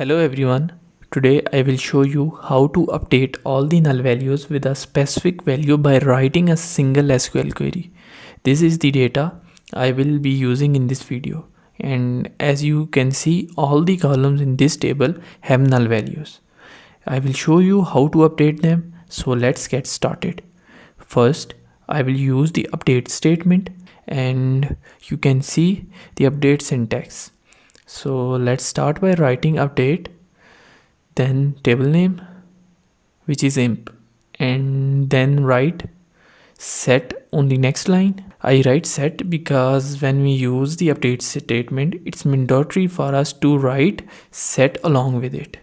Hello everyone, today I will show you how to update all the null values with a specific value by writing a single SQL query. This is the data I will be using in this video, and as you can see, all the columns in this table have null values. I will show you how to update them, so let's get started. First, I will use the update statement and you can see the update syntax. So let's start by writing update, then table name, which is imp, and then write set on the next line. I write set because when we use the update statement, it's mandatory for us to write set along with it.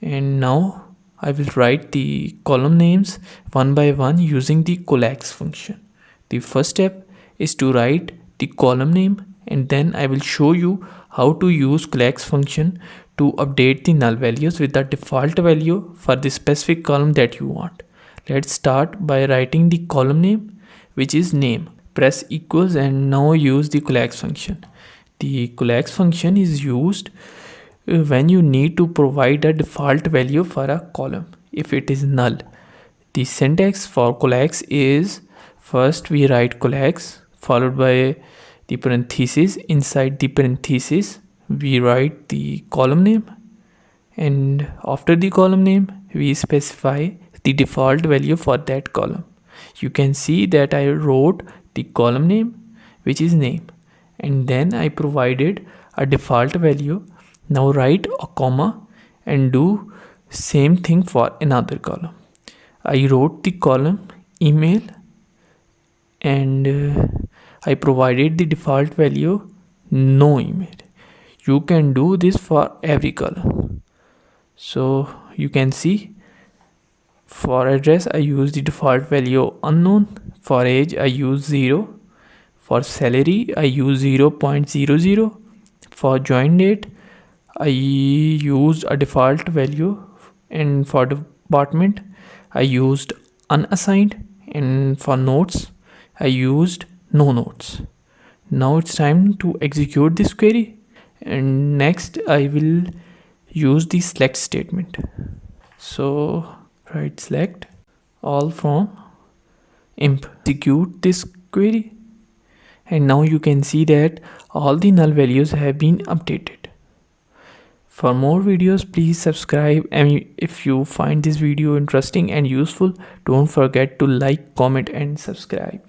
And now I will write the column names one by one using the collects function. The first step is to write the column name, and then I will show you how to use collects function to update the null values with the default value for the specific column that you want. Let's start by writing the column name, which is name. Press equals and now use the collects function. The collects function is used when you need to provide a default value for a column if it is null. The syntax for collects is first we write collects followed by the parenthesis. Inside the parenthesis we write the column name, and after the column name we specify the default value for that column. You can see that I wrote the column name, which is name, and then I provided a default value. Now write a comma and do same thing for another column. I wrote the column email and I provided the default value no email. You can do this for every column. So you can see for address I use the default value unknown. For age I use 0. For salary I use 0.00. For join date I used a default value, and for department I used unassigned, and for notes I used no notes. Now it's time to execute this query, and next I will use the select statement. So write select all from imp, execute this query, and now you can see that all the null values have been updated. For more videos, please subscribe, and if you find this video interesting and useful, don't forget to like, comment and subscribe.